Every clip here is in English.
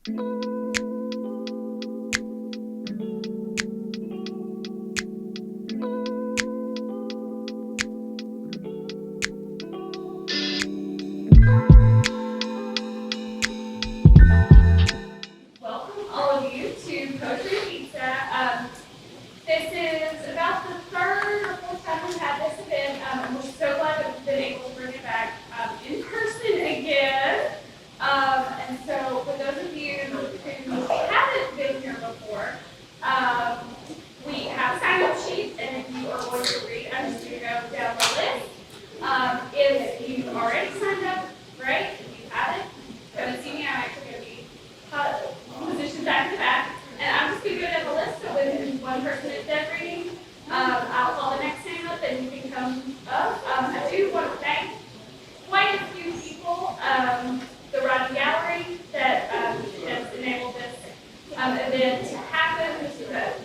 Welcome all of you to Poetry Pizza. This is about the third or fourth time we've had this event, and we're so glad that we've been able to bring it back in person again. And so for those of you who haven't been here before, we have a sign-up sheet, and if you are going to read, I'm just going to go down the list. If you've already signed up, great. If you haven't, come and see me. I'm actually going to be positioned back to back. And I'm just going to go down the list, so when one person is done reading, I'll call the next name up and you can come up. I do want to thank quite a few people, the Rodning Gallery that has enabled this event to happen.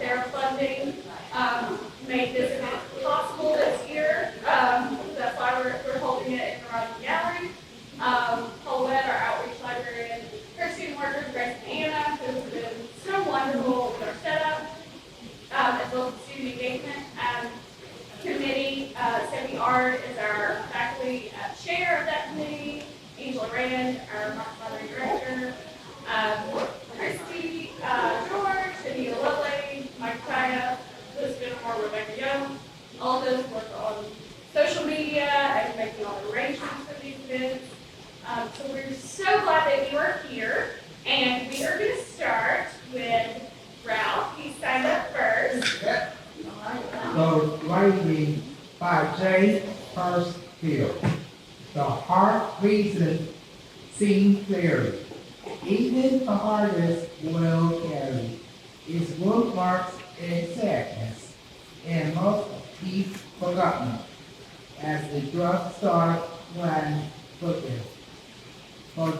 Their funding made this event possible this year. That's why we're holding it in the Rodning Gallery. Paulette, our outreach librarian, her student workers, Grace and Anna, who have been so wonderful with our setup, as well as the student engagement committee. Stephanie Art is our faculty chair of that committee. Angela Rand, our Marx library director. Christy George, Anita Lovely, Mike Kaya, Liz Benamore, Rebecca Young. All those work on social media and making all the arrangements for these events. So we're so glad that you are here, and we are going to start with Ralph. He signed up first. So, writing by J. Hirschfield. The heart reason seen clearly. Even the hardest will carry its bookmarks and sadness, and most be forgotten as the drugstore when looking. For a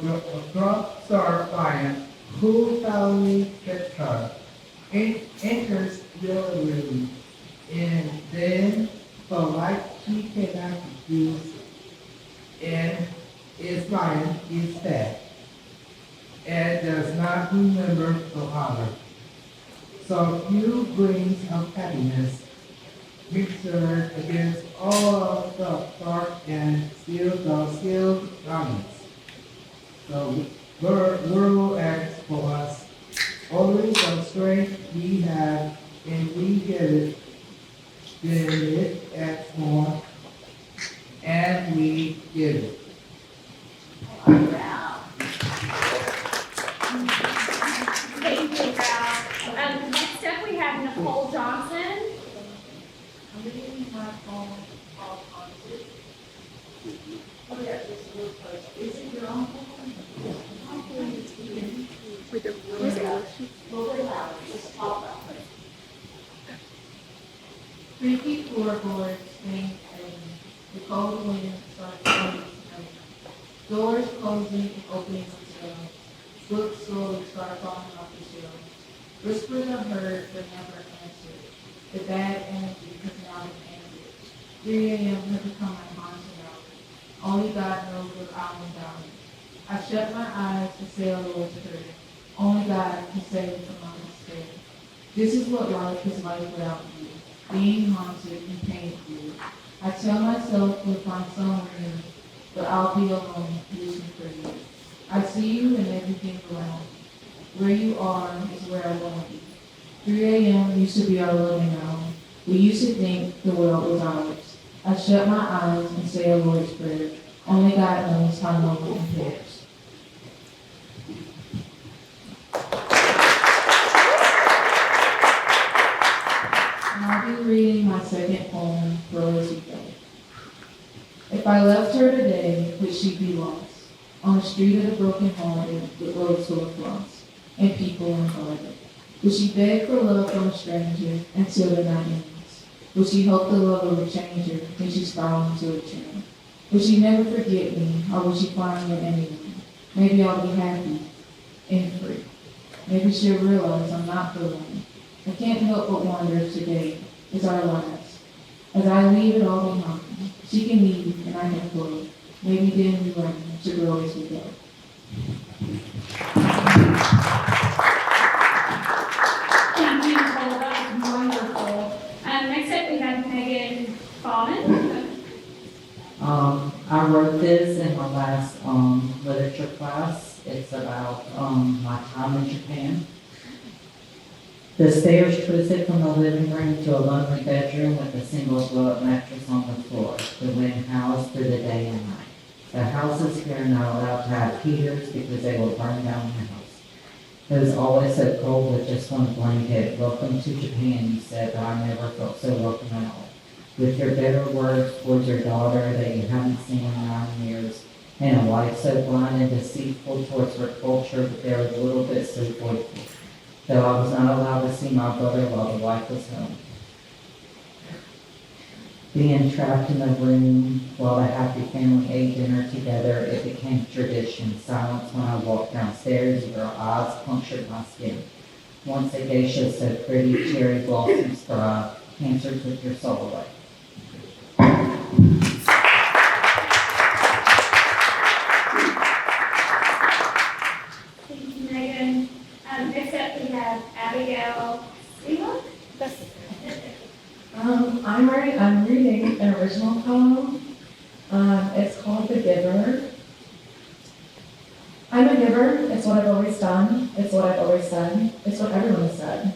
drugstore client who finally gets her, enters really, and then for like she cannot use, and its client is fat, and does not remember the honor. So few brings of happiness, mixed against all of the dark and still the skilled garments. The world acts for us. Only the strength we have, and we get it. Then it acts more, and we get it. Thank you, Ralph. Next up, we have Nicole Johnson. I'm reading my poem called Haunted. Oh, yeah, this is real close. Is it your own poem? With the really loud. Just talk about it. Creaky floorboards stained green. The cold wind starts blowing snow. Doors closing and opening themselves. Books slowly start falling off the shelves. Whispers are heard but never answered. The bad energy has now been ended. 3 a.m. has become my haunted hour. Only God knows what I'm about. I shut my eyes to say a Lord's Prayer. Only God can save from my despair. This is what life is like without you, being haunted and painful. I tell myself we'll find somewhere new, but I'll be alone, wishing for you. I see you in everything around me. Where you are is where I want to be. 3 a.m. used to be our loving hour. We used to think the world was ours. I shut my eyes and say a Lord's Prayer. Only God knows how no one compares. I'll be reading my second poem, Rosy Day. If I left her today, would she be lost? On the street of the broken-hearted, with roads full of flaws, and people unguarded. Would she beg for love from a stranger until the night ends? Would she hope the lover would change her when she's fallen into a trend? Would she never forget me, or would she find me anyone? Maybe I'll be happy and free. Maybe she'll realize I'm not the one. I can't help but wonder if today is our last. As I leave it all behind, she can leave and I can flow. Maybe then we learn to grow as we go. about my time in Japan. The stairs twisted from the living room to a lonely bedroom with a single blow-up mattress on the floor. The wind howls through the day and night. The houses here are not allowed to have heaters because they will burn down the house. It was always so cold with just one blanket. Welcome to Japan, you said, but I never felt so welcome at all. With your bitter words towards your daughter that you haven't seen in 9 years, and a wife so blind and deceitful towards her culture that there was a little bit so joyful. Though I was not allowed to see my brother while the wife was home. Being trapped in the room while the happy family ate dinner together, it became tradition. Silence when I walked downstairs, your eyes punctured my skin. Once a geisha so pretty, cherry blossoms thrive, cancer took your soul away. Thank you, Megan. Next up, we have Abigail Luma. I'm reading an original poem. It's called The Giver. I'm a giver. It's what I've always done. It's what I've always said. It's what everyone has said.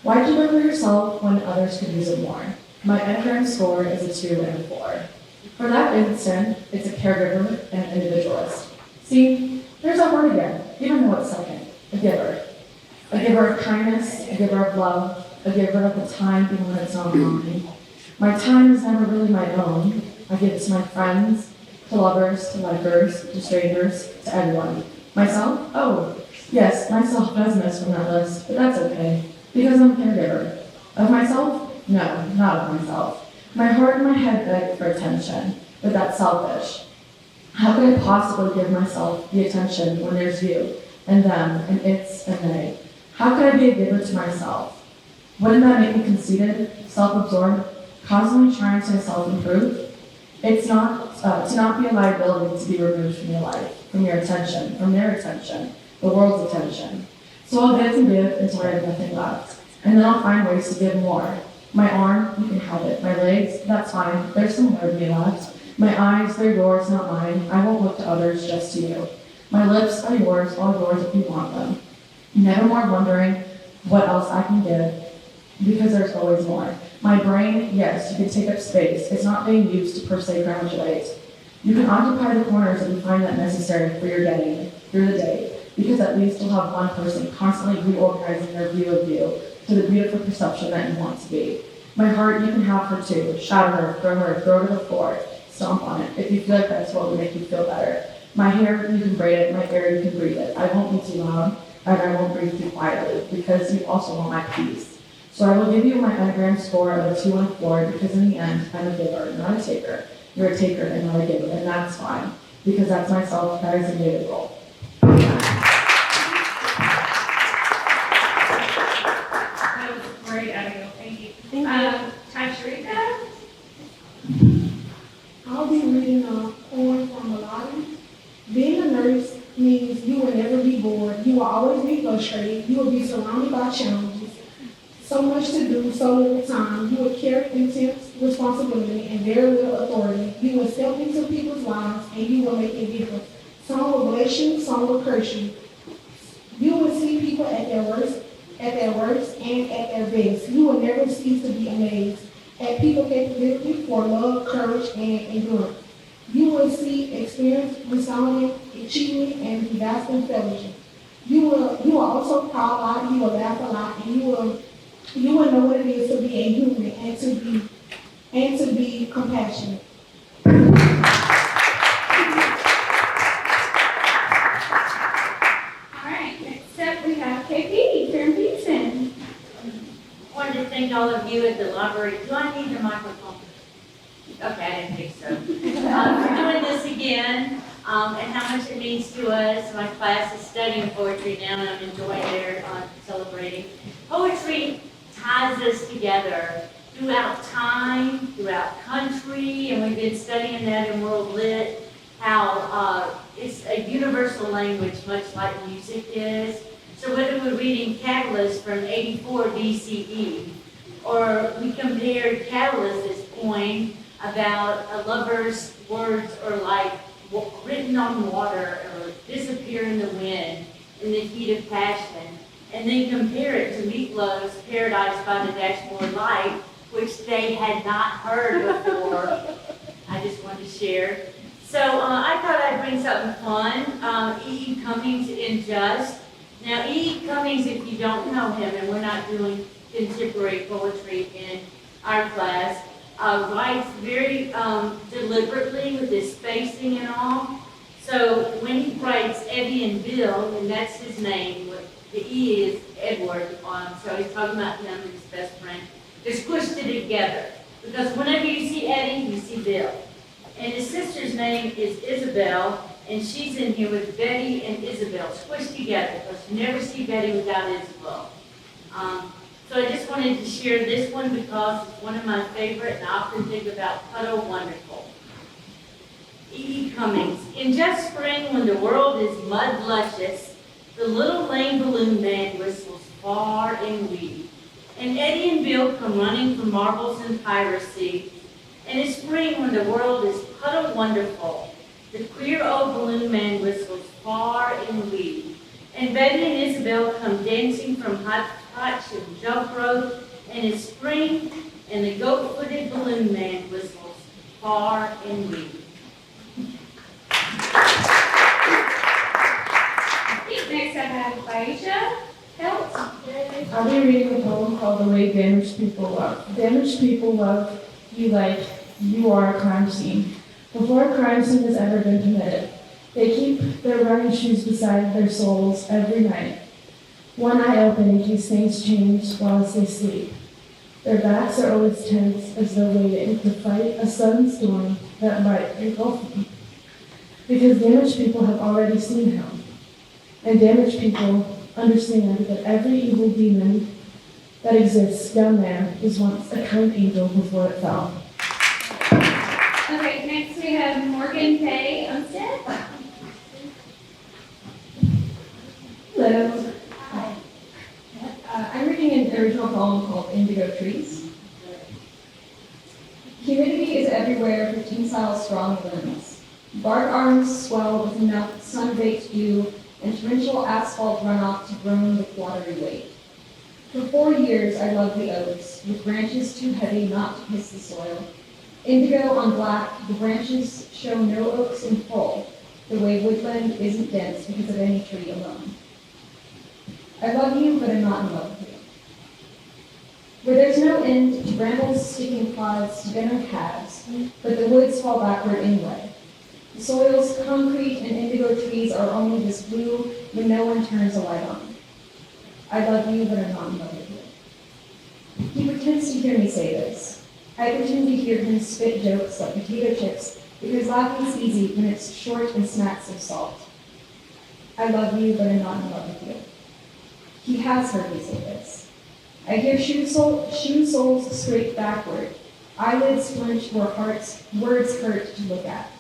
Why'd you live for yourself when others could use it more? My Enneagram score is a 2 and a 4. For that instant, it's a caregiver and an individualist. See, there's that word again, even though it's second. A giver. A giver of kindness, a giver of love, a giver of the time even when it's not mine. My time is never really my own. I give it to my friends, to lovers, to likers, to strangers, to everyone. Myself? Oh, yes, myself does miss from that list, but that's okay, because I'm a caregiver. Of myself? No, not of myself. My heart and my head beg for attention, but that's selfish. How could I possibly give myself the attention when there's you, and them, and it's, and they? How could I be a giver to myself? Wouldn't that make me conceited, self-absorbed, constantly trying to self-improve? It's not, to not be a liability to be removed from your life, from your attention, from their attention, the world's attention. So I'll give and give until I have nothing left, and then I'll find ways to give more. My arm, you can have it. My legs, that's fine. There's some more of me left. My eyes, they're yours, not mine. I won't look to others, just to you. My lips are yours, all yours if you want them. Never more wondering what else I can give, because there's always more. My brain, yes, you can take up space. It's not being used to per se graduate. You can occupy the corners if you find that necessary for your getting through the day, because at least you'll have one person constantly reorganizing their view of you to the beautiful perception that you want to be. My heart, you can have her too. Shatter her, throw it to the floor, stomp on it, if you feel like that's what will make you feel better. My hair, you can braid it. My air, you can breathe it. I won't be too loud, and I won't breathe too quietly, because you also want my peace. So I will give you my Enneagram score of a 2 and a 4, because in the end, I'm a giver, not a taker. You're a taker and not a giver, and that's fine, because that's myself, that is a David role. That was great, Abigail. Thank you. Time to read that? I'll be reading a poem from Melody. Being a nurse means you will never be bored. You will always be frustrated. You will be surrounded by challenges. So much to do, so little time. You will carry intense responsibility and very little authority. You will step into people's lives and you will make a difference. Some will bless you, some will curse you. You will see people at their worst and at their best. You will never cease to be amazed at people's capability for love, courage, and endurance. You will see, experience, resounding achievement, and be vast in fellowship. You will also cry a lot, you will laugh a lot, and you will know what it is to be a human and to be compassionate. All right, next up we have KP, Karen Peterson. I wanted to thank all of you at the library. Do I need the microphone? Okay, I didn't think so. For doing this again, and how much it means to us. My class is studying poetry now, and I'm enjoying their celebrating. Poetry ties us together throughout time, throughout country, and we've been studying that in World Lit, how it's a universal language, much like music is. So whether we're reading Catalyst from 84 BCE, or we compared Catalyst's poem about a lover's words or like written on water or disappear in the wind in the heat of passion, and then compare it to Meatloaf's Paradise by the Dashboard Light, which they had not heard before. I just wanted to share. So I thought I'd bring something fun. E. E. Cummings in Just. Now, E. E. Cummings, if you don't know him, and we're not doing contemporary poetry in our class, writes very deliberately with his spacing and all. So when he writes Eddie and Bill, and that's his name, the E is Edward, so he's talking about him and his best friend, they're squished together. Because whenever you see Eddie, you see Bill. And his sister's name is Isabel, and she's in here with Betty and Isabel, squished together, because you never see Betty without Isabel. So I just wanted to share this one because it's one of my favorite, and I often think about Puddle Wonderful. E. E. Cummings. In just spring, when the world is mud luscious, the little lame balloon man whistles far and wee. And Eddie and Bill come running from marbles and piracy. And in spring, when the world is puddle wonderful, the queer old balloon man whistles far and wee. And Betty and Isabel come dancing from hotch and jump rope. And in spring, and the goat-footed balloon man whistles far and wee. Next I have Aisha Helps. I'll be reading a poem called The Way Damaged People Love. Damaged people love you like you are a crime scene. Before a crime scene has ever been committed, they keep their running shoes beside their souls every night. One eye open in case things change whilst they sleep. Their backs are always tense as though waiting to fight a sudden storm that might engulf them. Because damaged people have already seen hell. And damaged people understand that every evil demon that exists down there was once a kind angel before it fell. Okay, next we have Morgan Kay Umstead. Hello. Hi. I'm reading an original poem called Indigo Trees. Humidity is everywhere for tensile strong limbs. Bark arms swell with enough sun-baked dew and torrential asphalt runoff to groan with watery weight. For 4 years I loved the oaks, with branches too heavy not to kiss the soil. Indigo on black, the branches show no oaks in full, the way woodland isn't dense because of any tree alone. I love you, but I'm not in love with you. Where there's no end to brambles, sticking clods, to dinner calves, but the woods fall backward anyway. The soil's concrete and indigo trees are only this blue when no one turns a light on. I love you, but I'm not in love with you. He pretends to hear me say this. I pretend to hear him spit jokes like potato chips because laughing's easy when it's short and smacks of salt. I love you, but I'm not in love with you. He has heard me say this. I hear shoe soles scrape backward, eyelids flinch where words hurt to look at.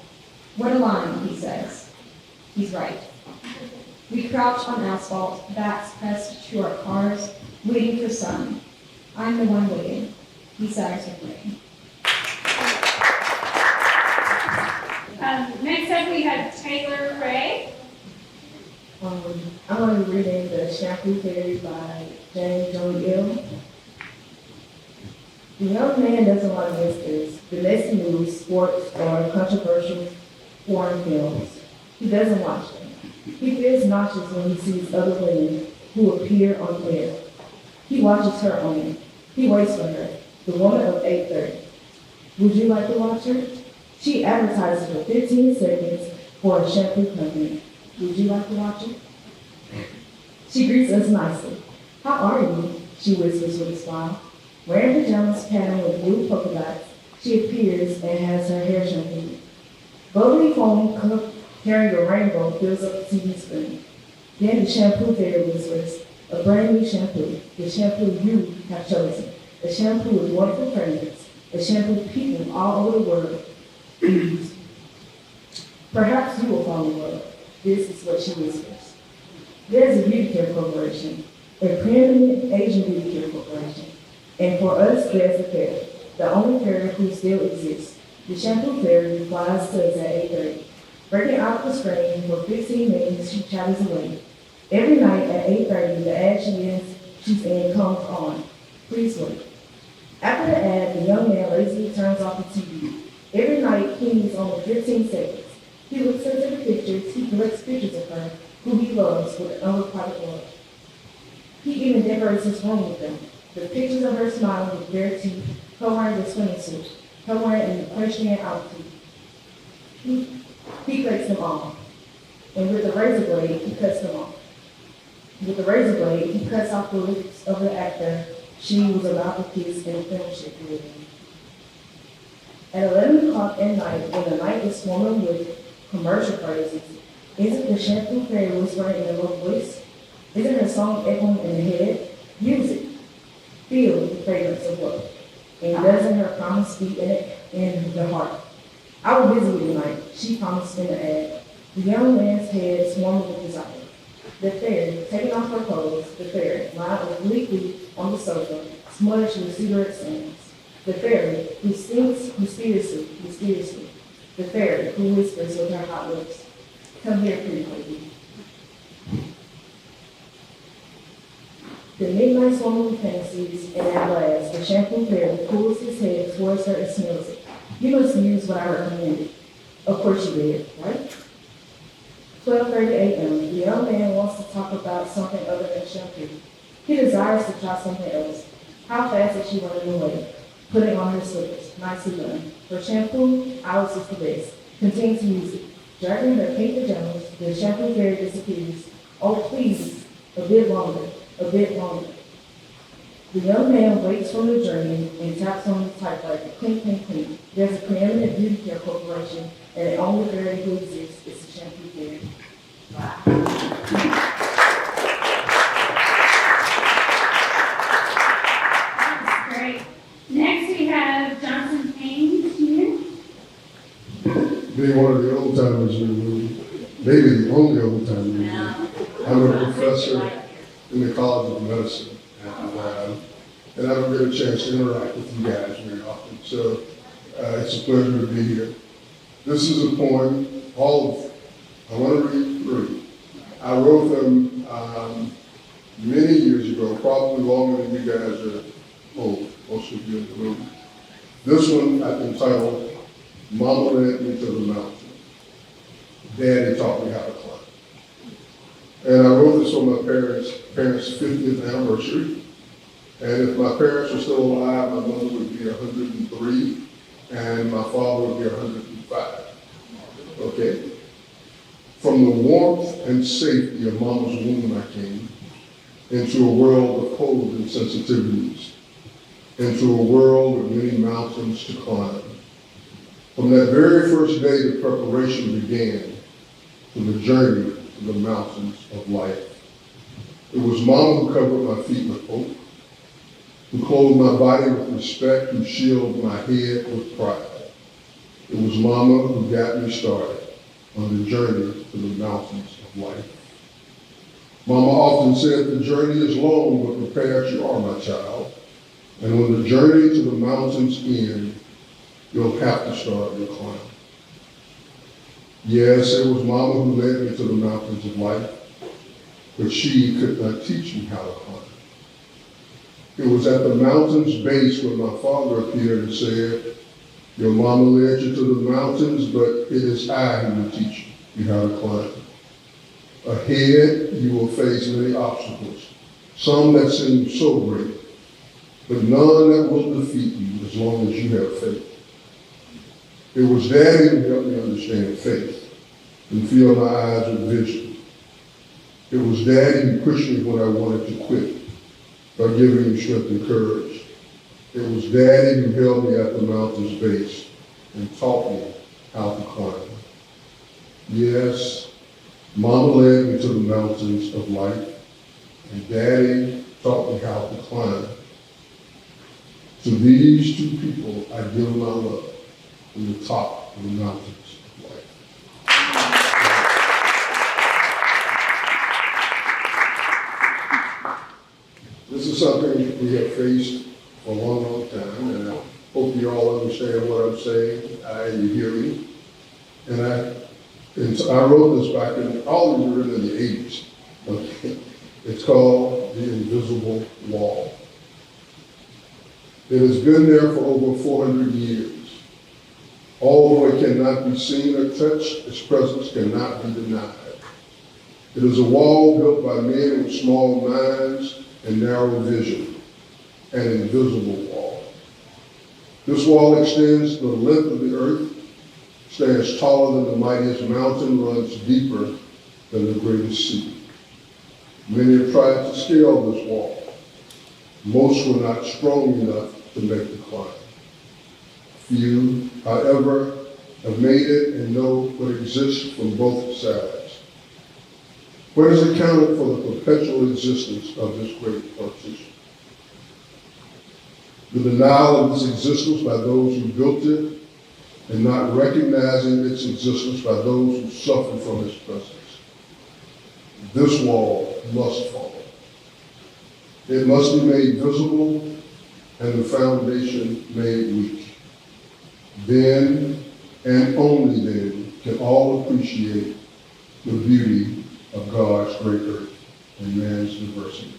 What a line, he says. He's right. We crouch on asphalt, backs pressed to our cars, waiting for sun. I'm the one waiting. He sags with rain. Next up we have Taylor Ray. I'm going to be reading The Shampoo Fairy by James O'Neill. The young man doesn't like whiskers, the latest news, sports, or controversial foreign films. He doesn't watch them. He feels nauseous when he sees other women who appear on air. He watches her only. He waits for her, the woman of 8:30. Would you like to watch her? She advertises for 15 seconds for a shampoo company. Would you like to watch it? She greets us nicely. How are you? She whispers with a smile. Wearing pajamas patterned with blue polka dots, she appears and has her hair shampooed. Bubbly foam carrying a rainbow fills up the TV screen. Then the shampoo fairy whispers, a brand new shampoo, the shampoo you have chosen, a shampoo with wonderful fragrance, a shampoo people all over the world use. Perhaps you will fall in love. This is what she whispers. There's a beauty care corporation, a preeminent Asian beauty care corporation. And for us, there's the fairy, the only fairy who still exists. The shampoo fairy flies to us at 8:30. Breaking out the screen for 15 minutes, she chatters away. Every night at 8:30, the ad she's in comes on. Please wait. After the ad, the young man lazily turns off the TV. Every night, he needs only 15 seconds. He looks into the pictures, he collects pictures of her, who he loves with an unrequited love. He even decorates his room with them. The pictures of her smiling with bare teeth, her wearing the swimming suit, her wearing an equestrian outfit. He collects them all. And with the razor blade, he cuts them off. With the razor blade, he cuts off the lips of the actor she was about to kiss in a film she created. At 11 o'clock at night, when the night is swarming with commercial phrases, isn't the shampoo fairy whispering in a low voice? Isn't her song echoing in the head? Music. Feel the fragrance of love. And doesn't her promise be in the heart? I will visit you tonight, she promised in the ad. The young man's head swarmed with desire. The fairy, taking off her clothes, the fairy, lying obliquely on the sofa, smudged with cigarette stains. The fairy, who sings mysteriously, the fairy, who whispers with her hot lips, come here, pretty lady. The midnight swarm of fantasies, and at last, the shampoo fairy pulls his head towards her and smells it. You must use what I recommended. Of course you did, right? 12:30 a.m. The young man wants to talk about something other than shampoo. He desires to try something else. How fast is she running away? Putting on her slippers. Nicely done. For shampoo, ours is the best. Continues music. Dragging her pink pajamas, the shampoo fairy disappears. Oh, please, a bit longer, a bit longer. The young man wakes from the dream and taps on the typewriter. Clink, clink, clink. There's a preeminent beauty care corporation, and the only fairy who exists is the shampoo fairy. That's great. Next, we have Johnson Payne Jr. Being one of the old timers in the room, maybe the only old timer in the room. I'm a professor in the College of Medicine, and I don't get a chance to interact with you guys very often, so it's a pleasure to be here. This is a poem, I want to read 3. I wrote them many years ago, probably longer than you guys are old, most of you in the room. This one I've entitled, Mama Led Me to the Mountain. Daddy taught me how to climb. And I wrote this on my parents' 50th anniversary. And if my parents were still alive, my mother would be 103, and my father would be 105. Okay? From the warmth and safety of Mama's womb I came, into a world of cold and sensitivities, into a world of many mountains to climb. From that very first day, the preparation began for the journey to the mountains of life. It was Mama who covered my feet with hope, who clothed my body with respect, who shielded my head with pride. It was Mama who got me started on the journey to the mountains of life. Mama often said, the journey is long, but prepared you are, my child. And when the journey to the mountains ends, you'll have to start your climb. Yes, it was Mama who led me to the mountains of life, but she could not teach me how to climb. It was at the mountain's base when my father appeared and said, your mama led you to the mountains, but it is I who will teach you how to climb. Ahead, you will face many obstacles, some that seem so great, but none that will defeat you as long as you have faith. It was Daddy who helped me understand faith and fill my eyes with vision. It was Daddy who pushed me when I wanted to quit by giving me strength and courage. It was Daddy who held me at the mountain's base and taught me how to climb. Yes, Mama led me to the mountains of life, and Daddy taught me how to climb. To these two people, I give my love from the top of the mountains of life. This is something we have faced for a long, long time, and I hope you all understand what I'm saying. You hear me. And And so I wrote this back in, all of these were written in the 80s. Okay. It's called The Invisible Wall. It has been there for over 400 years. Although it cannot be seen or touched, its presence cannot be denied. It is a wall built by men with small minds and narrow vision, an invisible wall. This wall extends the length of the earth, stands taller than the mightiest mountain, runs deeper than the greatest sea. Many have tried to scale this wall. Most were not strong enough to make the climb. Few, however, have made it and know what exists from both sides. What is accounted for the perpetual existence of this great partition? The denial of its existence by those who built it, and not recognizing its existence by those who suffer from its presence. This wall must fall. It must be made visible and the foundation made weak. Then, and only then, can all appreciate the beauty of God's great earth and man's diversity.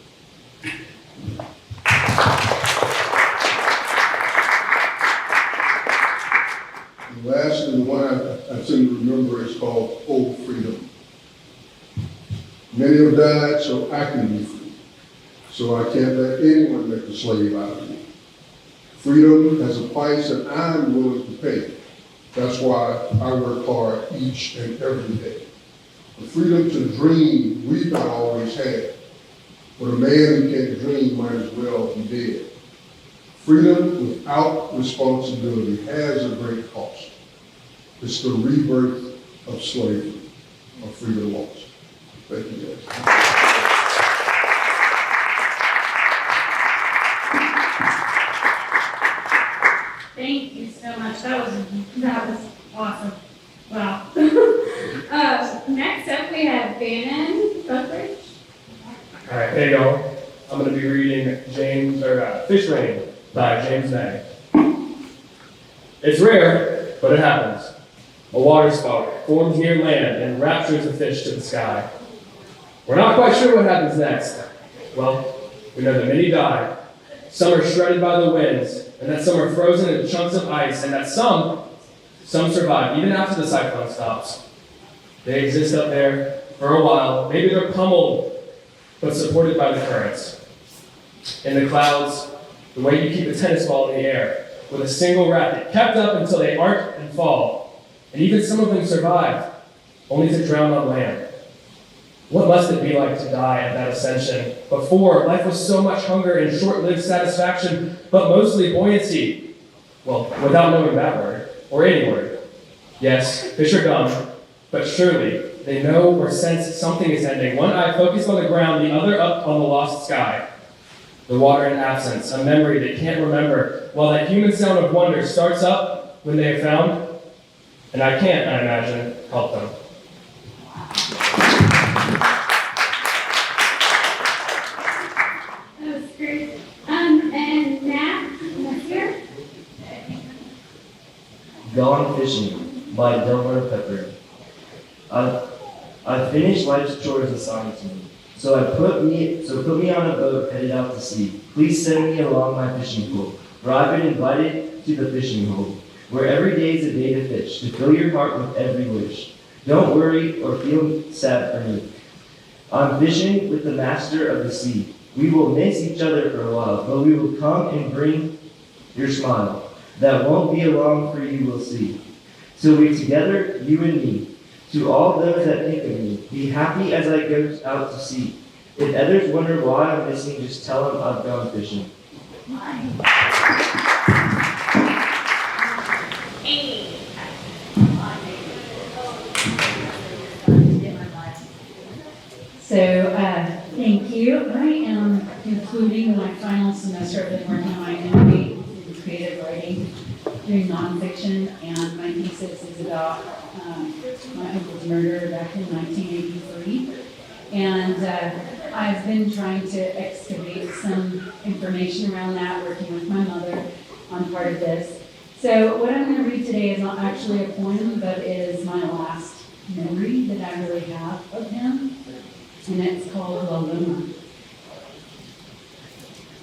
And lastly, the one I tend to remember is called "Oh Freedom." Many have died so I can be free, so I can't let anyone make a slave out of me. Freedom has a price that I'm willing to pay. That's why I work hard each and every day. The freedom to dream we've not always had. But a man who can't dream might as well be dead. Freedom without responsibility has a great cost. It's the rebirth of slavery, of freedom lost. Thank you, guys. Thank you so much. That was awesome. Wow. Next up, we have Bannon Buckridge. All right, hey y'all. I'm going to be reading Fish Rain by James May. It's rare, but it happens. A waterspout forms near land and raptures the fish to the sky. We're not quite sure what happens next. Well, we know that many die. Some are shredded by the winds, and that some are frozen into chunks of ice, and that some survive even after the cyclone stops. They exist up there for a while. Maybe they're pummeled, but supported by the currents. In the clouds, the way you keep a tennis ball in the air, with a single racket, kept up until they arc and fall. And even some of them survive, only to drown on land. What must it be like to die at that ascension? Before, life was so much hunger and short-lived satisfaction, but mostly buoyancy. Well, without knowing that word, or any word. Yes, fish are dumb, but surely they know or sense something is ending. One eye focused on the ground, the other up on the lost sky. The water in absence, a memory they can't remember, while that human sound of wonder starts up when they have found, and I can't, I imagine, help them. That was great. And Matt here. Gone Fishing by Delmar Pepper. I finished life's chores assigned to me, so put me on a boat headed out to sea. Please send me along my fishing pole, for I've been invited to the fishing hole, where every day is a day to fish, to fill your heart with every wish. Don't worry or feel sad for me. I'm fishing with the master of the sea. We will miss each other for a while, but we will come and bring your smile. That won't be long for you will see. So we together, you and me. To all those that think of me, be happy as I go out to sea. If others wonder why I'm missing, just tell them I've gone fishing. So, thank you. I am concluding my final semester. I've been working on my MA in creative writing, doing nonfiction, and my thesis is about my uncle's murder back in 1983. And I've been trying to excavate some information around that, working with my mother on part of this. So what I'm going to read today is not actually a poem, but is my last memory that I really have of him, and it's called Luma.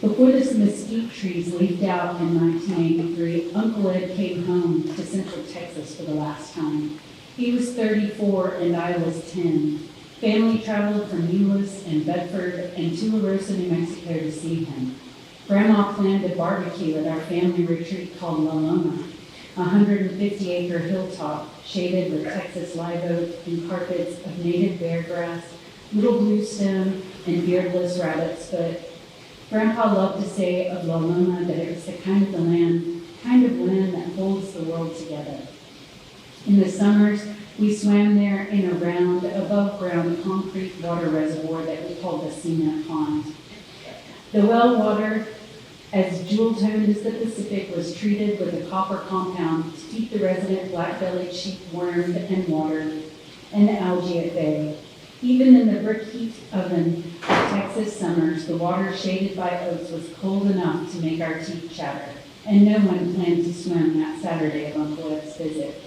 Before the mesquite trees leafed out in 1983, Uncle Ed came home to Central Texas for the last time. He was 34 and I was 10. Family traveled from Euless and Bedford and Tularosa, New Mexico to see him. Grandma planned a barbecue at our family retreat called La Loma, a 150-acre hilltop shaded with Texas live oak and carpets of native bear grass, little bluestone, and beardless rabbit's foot. Grandpa loved to say of La Loma that it was the kind of land that holds the world together. In the summers, we swam there in a round, above-ground concrete water reservoir that we called the Cement Pond. The well water, as jewel-toned as the Pacific, was treated with a copper compound to keep the resident black-bellied sheep warmed and watered, and algae at bay. Even in the brick heat oven of Texas summers, the water shaded by oaks was cold enough to make our teeth chatter, and no one planned to swim that Saturday of Uncle Ed's visit.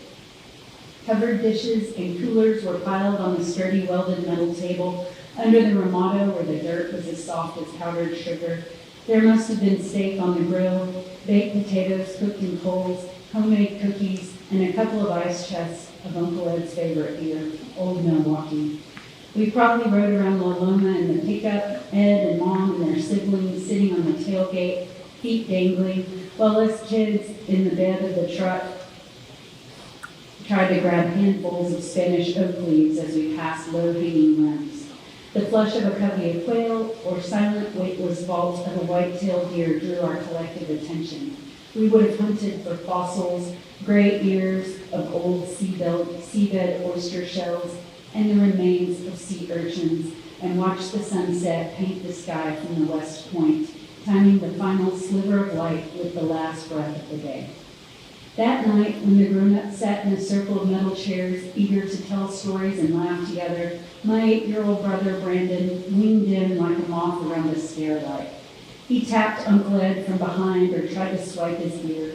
Covered dishes and coolers were piled on the sturdy welded metal table under the ramada where the dirt was as soft as powdered sugar. There must have been steak on the grill, baked potatoes cooked in coals, homemade cookies, and a couple of ice chests of Uncle Ed's favorite beer, Old Milwaukee. We probably rode around La Loma in the pickup, Ed and Mom and their siblings sitting on the tailgate, feet dangling, while us kids in the bed of the truck tried to grab handfuls of Spanish oak leaves as we passed low-hanging limbs. The flush of a covey of quail or silent, weightless vault of a white-tailed deer drew our collective attention. We would have hunted for fossils, gray ears of old seabed oyster shells, and the remains of sea urchins, and watched the sunset paint the sky from the west point, timing the final sliver of light with the last breath of the day. That night, when the grown-ups sat in a circle of metal chairs, eager to tell stories and laugh together, my 8-year-old brother Brandon winged in like a moth around a stairlight. He tapped Uncle Ed from behind or tried to swipe his ear.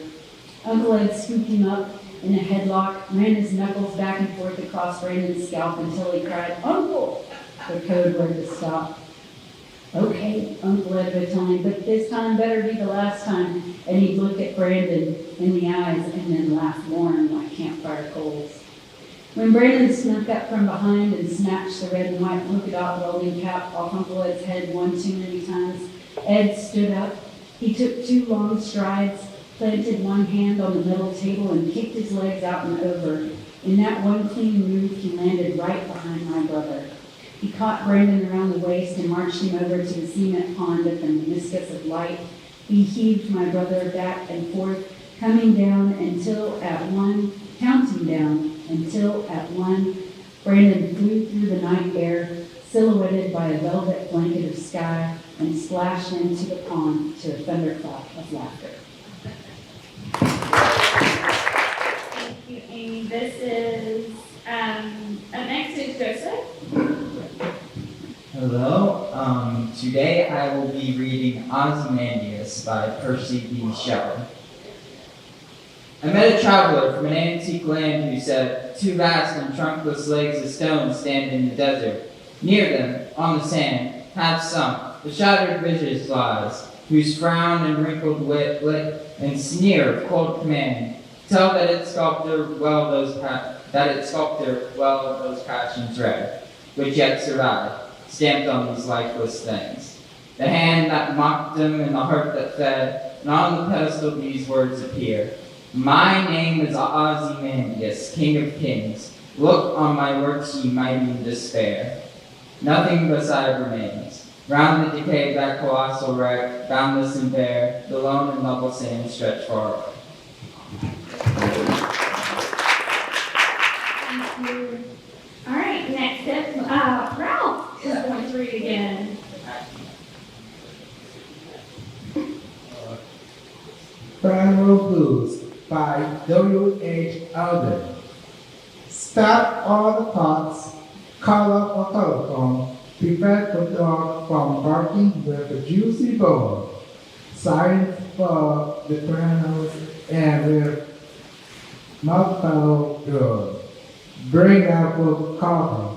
Uncle Ed scooped him up in a headlock, ran his knuckles back and forth across Brandon's scalp until he cried, "Uncle!" the code word to stop. "Okay," Uncle Ed would tell him, "but this time better be the last time." And he'd look at Brandon in the eyes and then laugh warm like campfire coals. When Brandon snuck up from behind and snatched the red and white polka dot welding cap off Uncle Ed's head one too many times, Ed stood up. He took 2 long strides, planted one hand on the middle table, and kicked his legs out and over. In that one clean move, he landed right behind my brother. He caught Brandon around the waist and marched him over to the cement pond at the meniscus of light. He heaved my brother back and forth, counting down until at one, Brandon flew through the night air, silhouetted by a velvet blanket of sky, and splashed into the pond to a thunderclap of laughter. Thank you, Amy. This is, next is Joseph. Hello. Today I will be reading Ozymandias by Percy B. Shelley. I met a traveler from an antique land who said, 2 vast and trunkless legs of stone stand in the desert. Near them, on the sand, half sunk, the shattered visage lies, whose frown and wrinkled wit and sneer of cold command tell that its sculptor well those passions red, which yet survive, stamped on these lifeless things. The hand that mocked them and the heart that fed, and on the pedestal these words appear. My name is Ozymandias, king of kings. Look on my works, ye mighty in despair. Nothing beside remains. Round the decay of that colossal wreck, boundless and bare, the lone and level sands stretch far away. Thank you. All right, next up, Ralph is going to read again. Primal Blues by W.H. Alden. Stop all the thoughts, call up a telephone, prevent the dog from barking with a juicy bone. Silence for the pianos and with mouthful good. Bring out for coffee.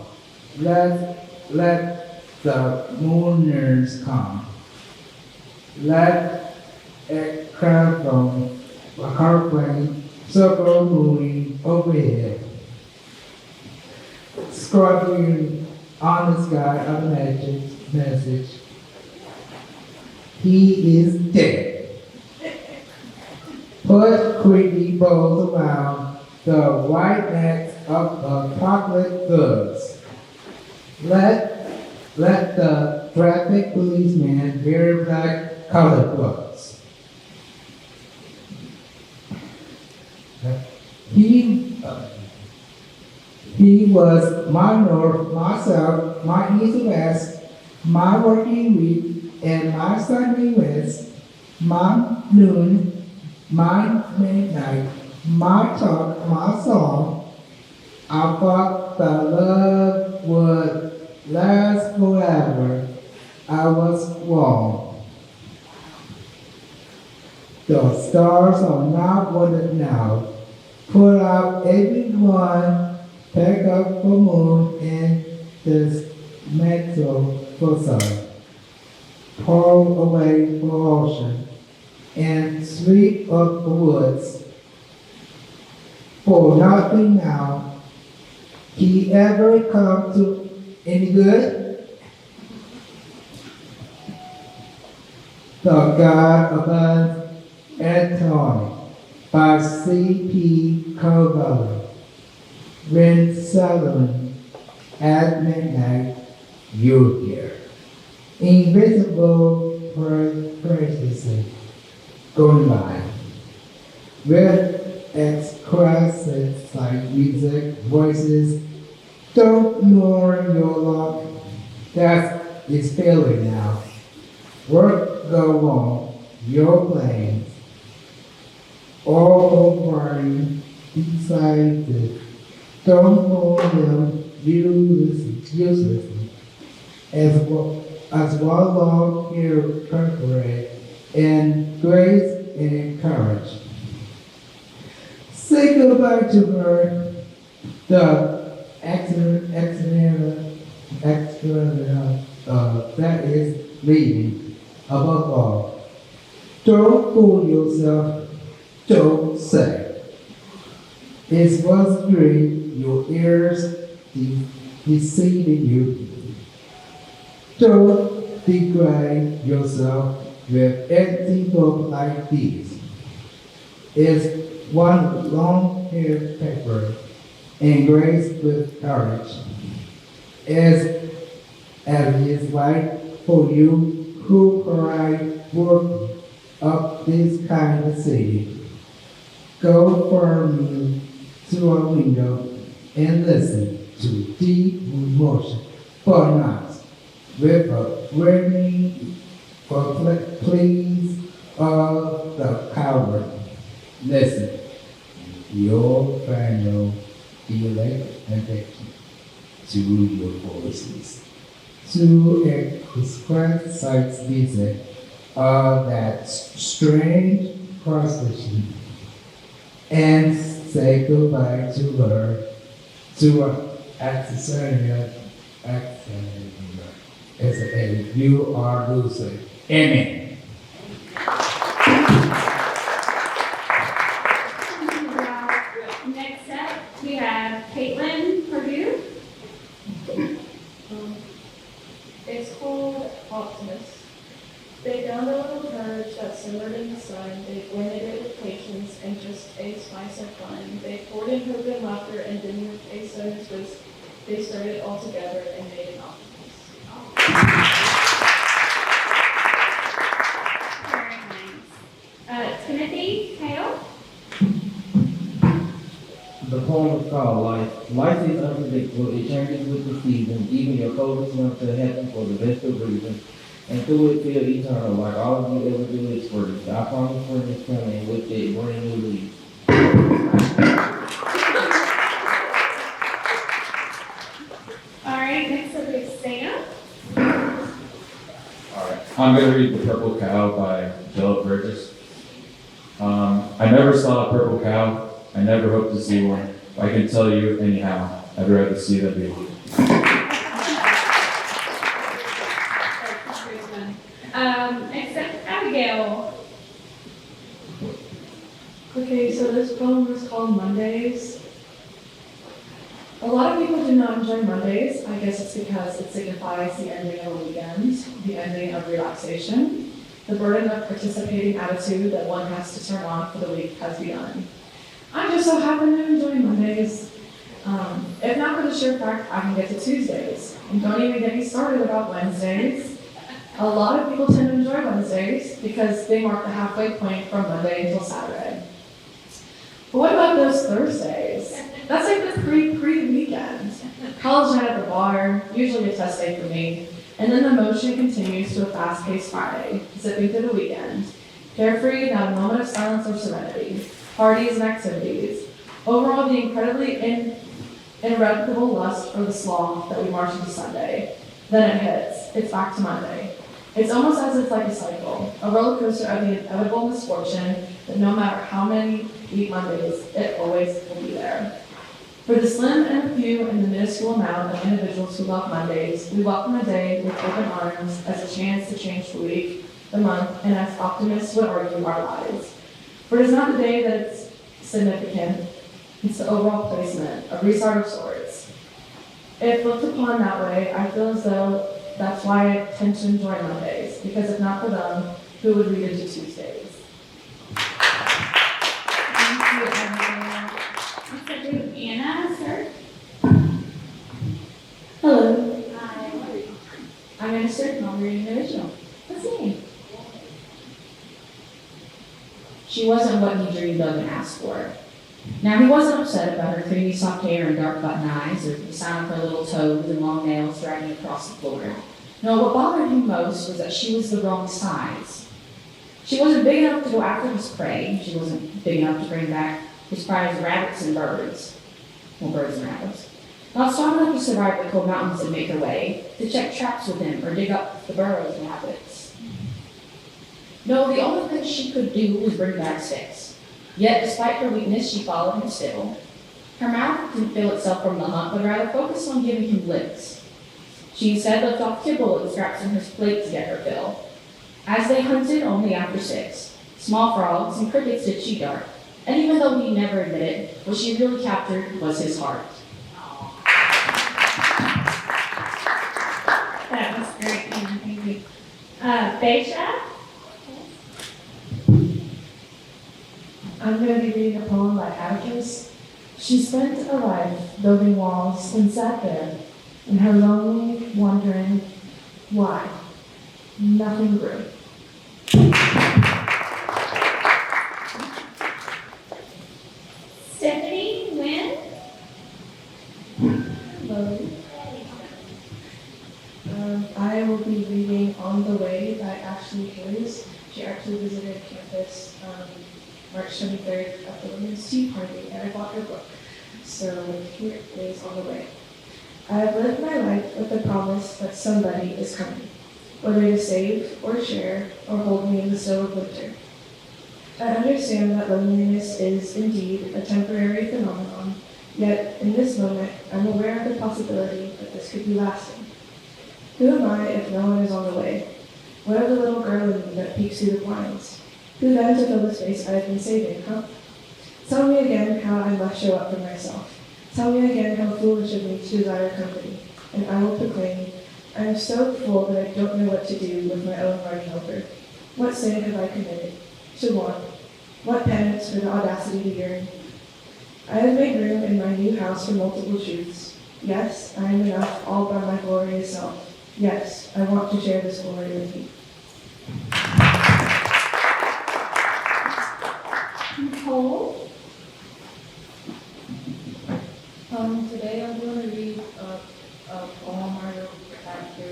Let the mourners come. Let it crowd from a car plane, circle moving overhead. Scribbling on the sky of the message. He is dead. Put creepy bowls around the white necks of the chocolate goods. Let the traffic policeman wear black colored gloves. He was my north, myself, my east and west, my working week, and my Sunday west, my noon, my midnight, my talk, my song. I thought the love would last forever. I was wrong. The stars are not wanted now. Put out everyone, pack up for moon and this metal for sun. Pour away for ocean and sweep up the woods. For nothing now, he ever come to any good? The God above Anthony by C.P. Covello. When Solomon at midnight, you're here. Invisible precisely going by. With expressions like music, voices, don't mourn your luck. That is failing now. Work go on, your plans. All worrying, decided. Don't hold them uselessly. As one long here perforate and grace and courage. Say goodbye to her, the that is leading. Above all, don't fool yourself, don't say. It was agreed, your ears deceiving you. Don't degrade yourself with empty book like these. It's one long haired paper engraced with courage. As it is right for you who provide work of this kind of city. Go firmly to a window and listen to deep emotion, but not with a warning for pleas of the coward. Listen, your final elect affection to your voices, to express sights visit of that strange procession, and say goodbye to her, to an accessory as you are losing. Amen. Next up, we have Caitlin Purdue. It's called Optimus. They found a little courage that simmered in the sun. They blended it with patience and just a spice of fun. They poured in hope and laughter, and then with a sudden twist, they started all together and made an optimist. Very nice. Timothy Hale. The poem is called Life. Life is unpredictable. It changes with the season. Even your coldest months are heaven for the best of reasons. And through it feel eternal, like all of you ever do is first. I promise spring is coming with it brand new leaves. All right, next up is Sam. Alright, I'm going to read The Purple Cow by Philip Burgess. I never saw a purple cow. I never hope to see one. I can tell you anyhow. I'd rather see them be. Next up, Abigail. Okay, so this poem is called Mondays. A lot of people do not enjoy Mondays. I guess it's because it signifies the ending of a weekend, the ending of relaxation. The burden of participating attitude that one has to turn on for the week has begun. I just so happen to enjoy Mondays. If not for the sheer fact I can get to Tuesdays. And don't even get me started about Wednesdays. A lot of people tend to enjoy Wednesdays because they mark the halfway point from Monday until Saturday. But what about those Thursdays? That's like the pre-weekend. College night at the bar, usually a test day for me. And then the motion continues to a fast-paced Friday, zipping through the weekend. Carefree, not a moment of silence or serenity. Parties and activities. Overall, the incredibly ineradicable lust for the sloth that we march into Sunday. Then it hits. It's back to Monday. It's almost as if like a cycle, a roller coaster of the inevitable misfortune that no matter how many week Mondays, it always will be there. For the slim and the few and the minuscule amount of individuals who love Mondays, we welcome a day with open arms as a chance to change the week, the month, and as optimists would argue, our lives. For it is not the day that it's significant, it's the overall placement, a restart of sorts. If looked upon that way, I feel as though that's why I tend to enjoy Mondays, because if not for them, who would read into Tuesdays? Anna, sir. Hello, Hi. I'm Minister, and I'm reading the original. Let's see. She wasn't what he dreamed of and asked for. Now, he wasn't upset about her creamy soft hair and dark button eyes, or the sound of her little toes and long nails dragging across the floor. No, what bothered him most was that she was the wrong size. She wasn't big enough to go after his prey. She wasn't big enough to bring back his prize rabbits and birds. Well, birds and rabbits. Not strong enough to survive the cold mountains and make her way, to check traps with him or dig up the burrows and rabbits. No, the only thing she could do was bring back sticks. Yet, despite her weakness, she followed him still. Her mouth didn't fill itself from the hunt, but rather focused on giving him licks. She instead left off kibble and scraps from his plate to get her fill. As they hunted only after 6, small frogs and crickets did she dart, and even though he never admitted, what she really captured was his heart. That was great, Anna. Thank you. Beja? I'm going to be reading a poem by Atticus. She spent a life building walls and sat there in her lonely, wondering why. Nothing grew. Stephanie, Wynn? Hello. I will be reading On the Way by Ashley Hayes. She actually visited campus March 23rd at the Women's Tea Party, and I bought her book. So here it is On the Way. I have lived my life with the promise that somebody is coming, whether to save or share or hold me in the snow of winter. I understand that loneliness is indeed a temporary phenomenon, yet in this moment I'm aware of the possibility that this could be lasting. Who am I if no one is on the way? What of the little girl in me that peeks through the blinds? Who then to fill the space I have been saving, huh? Tell me again how I must show up for myself. Tell me again how foolish of me to desire company, and I will proclaim, I am so full that I don't know what to do with my own running over. What sin have I committed? To want? What penance for the audacity to yearn? I have made room in my new house for multiple truths. Yes, I am enough all by my glorious self. Yes, I want to share this glory with you. Nicole? Today I'm going to read a poem I wrote after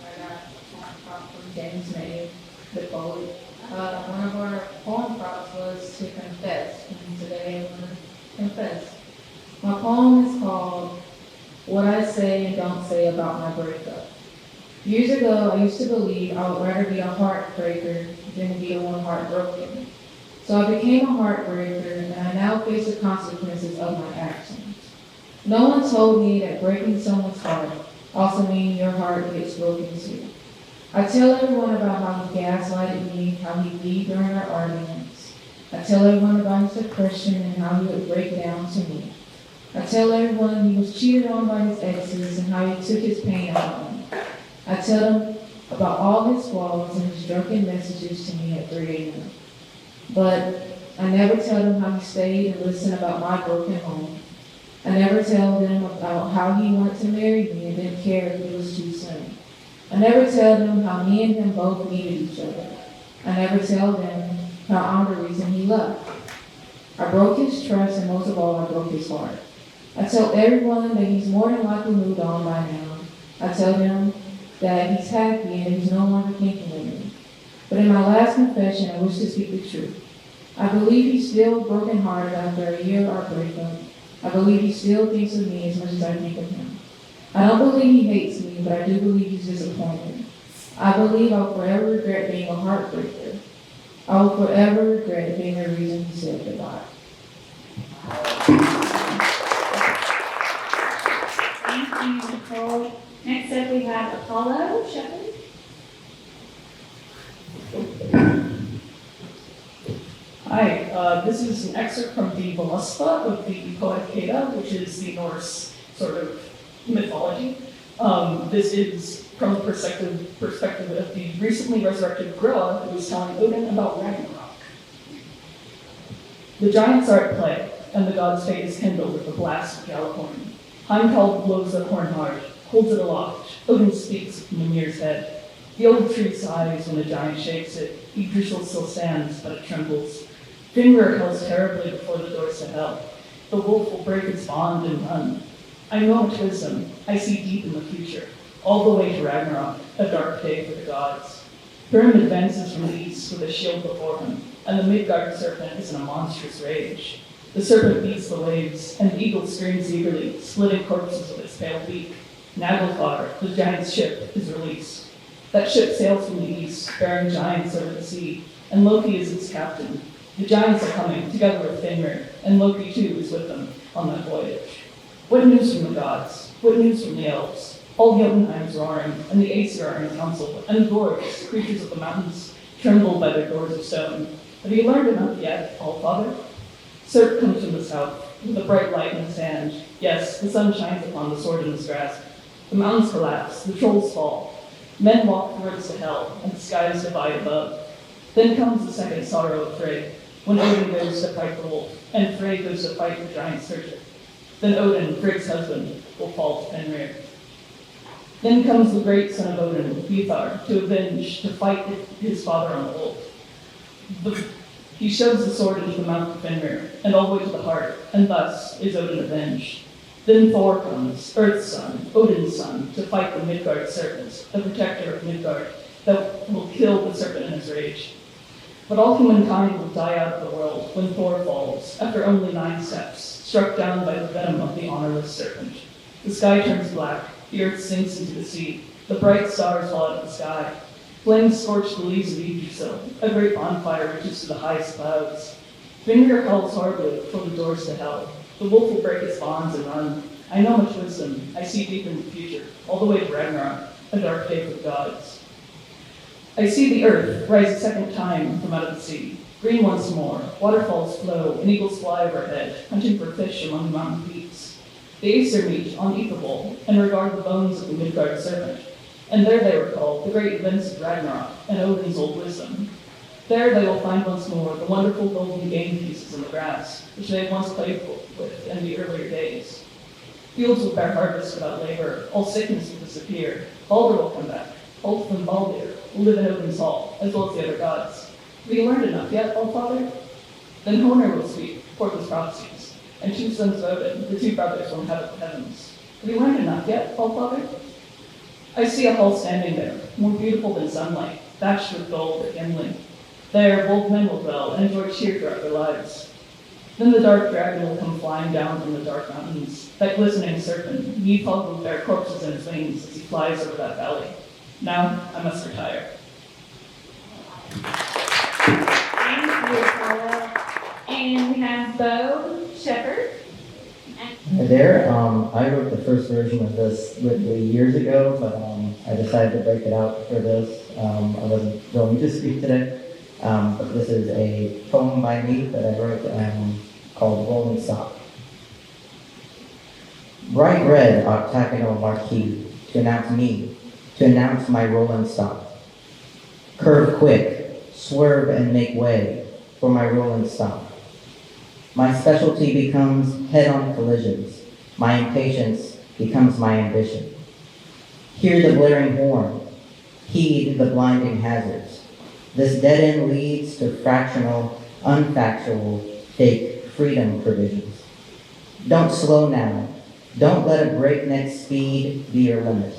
I got a poem prompt from James May, the poet. One of our poem prompts was to confess, and today I'm going to confess. My poem is called What I Say and Don't Say About My Breakup. Years ago, I used to believe I would rather be a heartbreaker than be the one heartbroken. So I became a heartbreaker, and I now face the consequences of my actions. No one told me that breaking someone's heart also means your heart gets broken too. I tell everyone about how he gaslighted me, how he lied during our arguments. I tell everyone about his depression and how he would break down to me. I tell everyone he was cheated on by his exes and how he took his pain out on me. I tell them about all his flaws and his drunken messages to me at 3 a.m. But I never tell them how he stayed and listened about my broken home. I never tell them about how he wanted to marry me and didn't care if it was too soon. I never tell them how me and him both needed each other. I never tell them how I'm the reason he left. I broke his trust, and most of all, I broke his heart. I tell everyone that he's more than likely moved on by now. I tell them that he's happy and that he's no longer thinking of me. But in my last confession, I wish to speak the truth. I believe he's still brokenhearted after a year of our breakup. I believe he still thinks of me as much as I think of him. I don't believe he hates me, but I do believe he's disappointed. I believe I'll forever regret being a heartbreaker. I will forever regret being the reason he said goodbye. Thank you, Nicole. Next up, we have Apollo Shepherd. Hi, this is an excerpt from the Voluspa of the poetic Edda, which is the Norse sort of mythology. This is from the perspective of the recently resurrected Groa, who is telling Odin about Ragnarok. The giants are at play, and the god's fate is kindled with the blast of Gjallarhorn. Heimdall blows the horn hard, holds it aloft. Odin speaks from Mimir's head. The old tree sighs when the giant shakes it. Yggdrasil still stands, but it trembles. Fenrir howls terribly before the doors to hell. The wolf will break its bond and run. I know much wisdom. I see deep in the future, all the way to Ragnarok, a dark day for the gods. Thrym advances from the east with a shield before him, and the Midgard serpent is in a monstrous rage. The serpent beats the waves, and the eagle screams eagerly, splitting corpses with its pale beak. Naglfar, the giant's ship, is released. That ship sails from the east, bearing giants over the sea, and Loki is its captain. The giants are coming, together with Fenrir, and Loki too is with them on that voyage. What news from the gods? What news from the elves? All Jotunheim's roaring, and the Aesir are in council, and the dwarves, creatures of the mountains, tremble by their doors of stone. Have you learned enough yet, All-Father? Surt comes from the south, with a bright light in his hand. Yes, the sun shines upon the sword in his grasp. The mountains collapse, the trolls fall. Men walk the roads to hell, and the skies divide above. Then comes the second sorrow of Frey, when Odin goes to fight the wolf, and Frey goes to fight the giant Surtur. Then Odin, Frigg's husband, will fall to Fenrir. Then comes the great son of Odin, Bithar, to avenge, to fight his father on the wolf. He shoves the sword into the mouth of Fenrir, and all the way to the heart, and thus is Odin avenged. Then Thor comes, Earth's son, Odin's son, to fight the Midgard serpent, the protector of Midgard, that will kill the serpent in his rage. But all humankind will die out of the world when Thor falls, after only 9 steps, struck down by the venom of the honorless serpent. The sky turns black, the earth sinks into the sea, the bright stars fall out of the sky. Flames scorch the leaves of Yggdrasil, a great bonfire reaches to the highest clouds. Fenrir howls horribly before the doors to hell. The wolf will break its bonds and run. I know much wisdom, I see deep in the future, all the way to Ragnarok, a dark day for the gods. I see the earth rise a second time from out of the sea. Green once more, waterfalls flow, and eagles fly overhead, hunting for fish among the mountain peaks. The Aesir meet on Yggdrasil and regard the bones of the Midgard serpent. And there they recall the great events of Ragnarok and Odin's old wisdom. There they will find once more the wonderful golden game pieces in the grass, which they had once played with in the earlier days. Fields will bear harvest without labor, all sickness will disappear, Baldur will come back, Ulf and Baldur will live in Odin's hall, as well as the other gods. Have you learned enough yet, All-Father? Then Honor will speak, Forth's prophecies, and 2 sons of Odin, the 2 brothers will inhabit the heavens. Have you learned enough yet, All-Father? I see a hall standing there, more beautiful than sunlight, thatched with gold at Gimli. There, bold men will dwell and enjoy cheer throughout their lives. Then the dark dragon will come flying down from the dark mountains, that glistening serpent, Nidhogg will bear corpses in his wings as he flies over that valley. Now, I must retire. Thank you, Apollo. And we have Bo Shepherd. Hi there. I wrote the first version of this literally years ago, but I decided to break it out for this. I wasn't going to speak today, but this is a poem by me that I wrote called Rolling Stock. Bright red octagonal marquee to announce me, to announce my rolling stock. Curve quick, swerve and make way for my rolling stock. My specialty becomes head-on collisions. My impatience becomes my ambition. Hear the blaring horn. Heed the blinding hazards. This dead end leads to fractional, unfactual, fake freedom provisions. Don't slow now. Don't let a breakneck speed be your limit.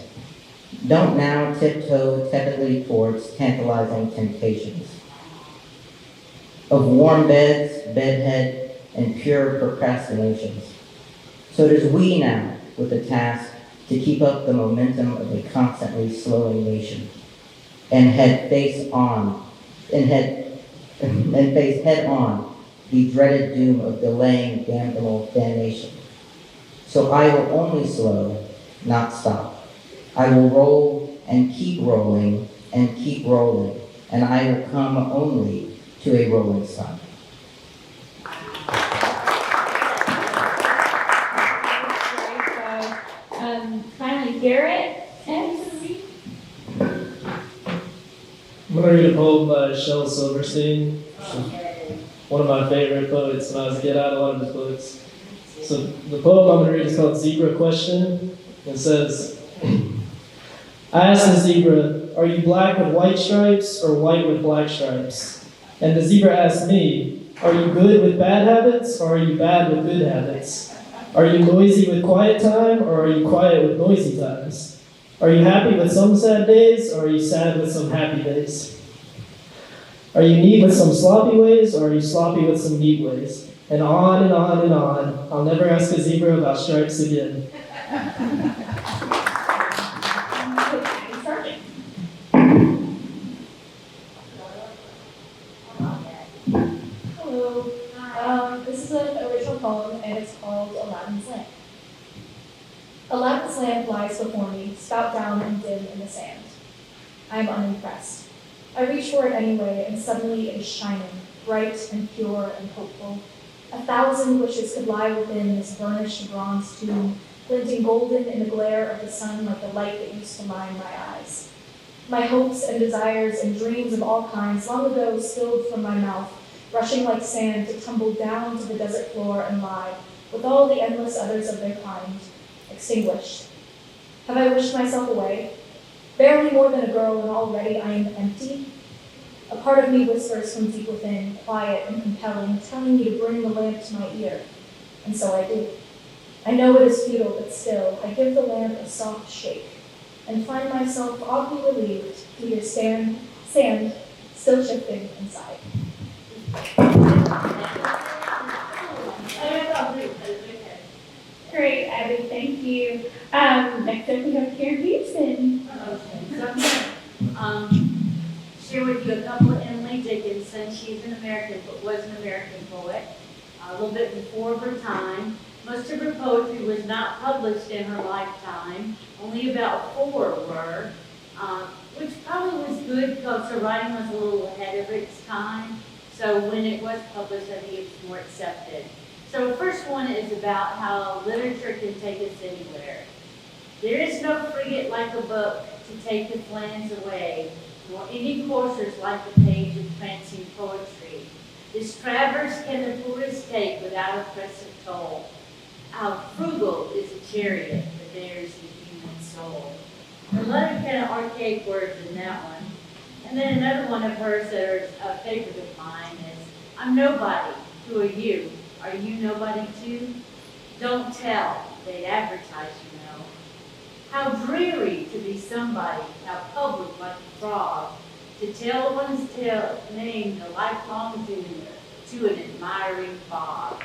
Don't now tiptoe tepidly towards tantalizing temptations. Of warm beds, bedhead, and pure procrastinations. So it is we now with the task to keep up the momentum of a constantly slowing nation, and face head on the dreaded doom of delaying damnable damnation. So I will only slow, not stop. I will roll and keep rolling and keep rolling, and I will come only to a rolling stop. Finally, Garrett. I'm going to read a poem by Shel Silverstein, one of my favorite poets when I was a kid. I had a lot of his books. So the poem I'm going to read is called Zebra Question. It says, I asked the zebra, are you black with white stripes or white with black stripes? And the zebra asked me, are you good with bad habits or are you bad with good habits? Are you noisy with quiet time or are you quiet with noisy times? Are you happy with some sad days or are you sad with some happy days? Are you neat with some sloppy ways or are you sloppy with some neat ways? And on and on and on. I'll never ask a zebra about stripes again. Hello. This is an original poem, and it's called Aladdin's Lamp. Aladdin's lamp lies before me, spout down and dim in the sand. I am unimpressed. I reach for it anyway, and suddenly it is shining, bright and pure and hopeful. 1,000 wishes could lie within this burnished bronze tomb, glinting golden in the glare of the sun like the light that used to line my eyes. My hopes and desires and dreams of all kinds long ago spilled from my mouth, rushing like sand to tumble down to the desert floor and lie, with all the endless others of their kind, extinguished. Have I wished myself away? Barely more than a girl, and already I am empty? A part of me whispers from deep within, quiet and compelling, telling me to bring the lamp to my ear. And so I do. I know it is futile, but still, I give the lamp a soft shake, and find myself oddly relieved to hear sand still shifting inside. Great, Abby, thank you. Next up we have Karen Peterson. Share with you a couple of Emily Dickinson. She's an American, but was an American poet, a little bit before her time. Most of her poetry was not published in her lifetime. Only about 4 were, which probably was good because her writing was a little ahead of its time. So when it was published, I think it was more accepted. So the first one is about how literature can take us anywhere. There is no frigate like a book to take its lands away, nor any coursers like a page of prancing poetry. This traverse can the poorest take without oppressive toll. How frugal is a chariot that bears the human soul. A lot of kind of archaic words in that one. And then another one of hers that is a favorite of mine is, I'm nobody, who are you? Are you nobody too? Don't tell, they'd advertise, you know. How dreary to be somebody, how public like a frog, to tell one's name the lifelong doom to an admiring fog.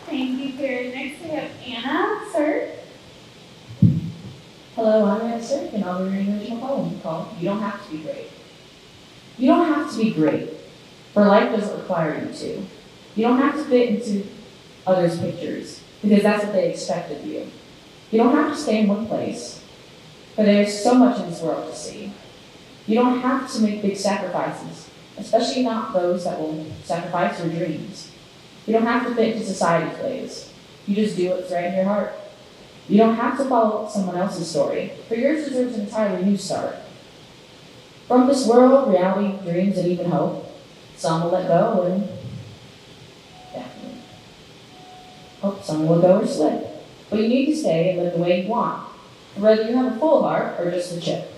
Thank you, Karen. Next we have Anna, sir. Hello, I'm Anna Sirk, and I'll be reading an original poem called You Don't Have to Be Great. You don't have to be great, for life doesn't require you to. You don't have to fit into others' pictures, because that's what they expect of you. You don't have to stay in one place, but there's so much in this world to see. You don't have to make big sacrifices, especially not those that will sacrifice your dreams. You don't have to fit into society's ways. You just do what's right in your heart. You don't have to follow someone else's story, for yours deserves an entirely new start. From this world, reality, dreams, and even hope, some will let go and some will go or slip. But you need to stay and live the way you want, whether you have a full heart or just a chip.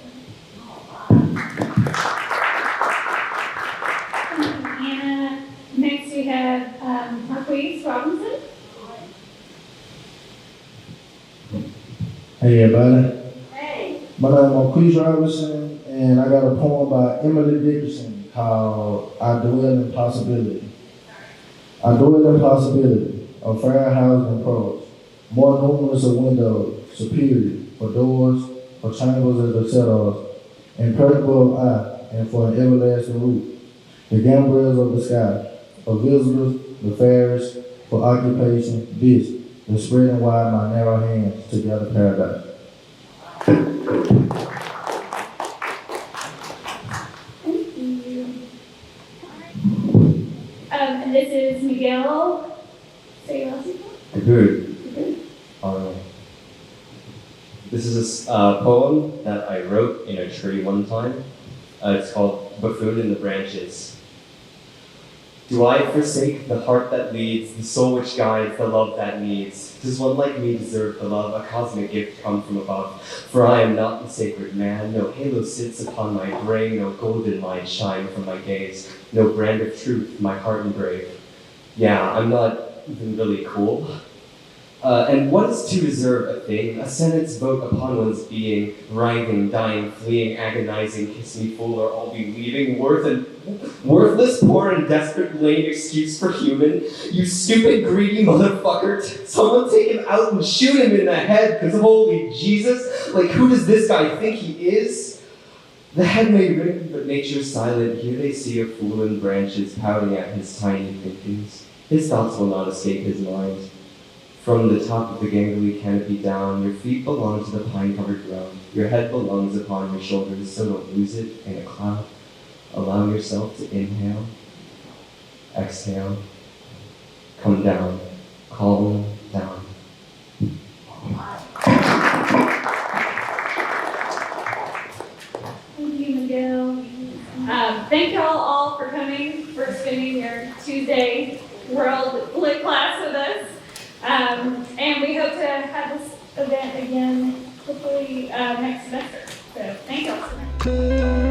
Anna. Next we have Grace Richardson. Hey everybody. Hey. My name is Marquise Robinson, and I got a poem by Emily Dickinson called I Dwell in Possibility. I dwell in possibility, a fair house and pros, more numerous of windows, superior, for doors, for chambers as the cellars, impenetrable of eye, and for an everlasting roof. The gambrels of the sky, for visitors, the fairest, for occupation, this, the spreading wide my narrow hands to gather paradise. Thank you. And this is Miguel. Say your last name. Good. This is a poem that I wrote in a tree one time. It's called Buffoon in the Branches. Do I forsake the heart that leads, the soul which guides, the love that needs? Does one like me deserve the love, a cosmic gift come from above? For I am not the sacred man, no halo sits upon my brain, no golden light shine from my gaze, no brand of truth my heart engrave. Yeah, I'm not even really cool. And what is to deserve a thing? A sentence vote upon one's being, writhing, dying, fleeing, agonizing, kiss me fool or I'll be leaving, worthless, poor, and desperate, lame excuse for human. You stupid, greedy motherfucker. Someone take him out and shoot him in the head, because holy Jesus, like who does this guy think he is? The head may ring, but nature's silent. Here they see a fool in branches pouting at his tiny thinkings. His thoughts will not escape his mind. From the top of the gangly canopy down, your feet belong to the pine-covered ground. Your head belongs upon your shoulders, so don't lose it in a cloud. Allow yourself to inhale, exhale, come down, calm down. Thank you, Miguel. Thank y'all all for coming, for spending your Tuesday World Lit class with us. And we hope to have this event again, hopefully next semester. So thank y'all so much.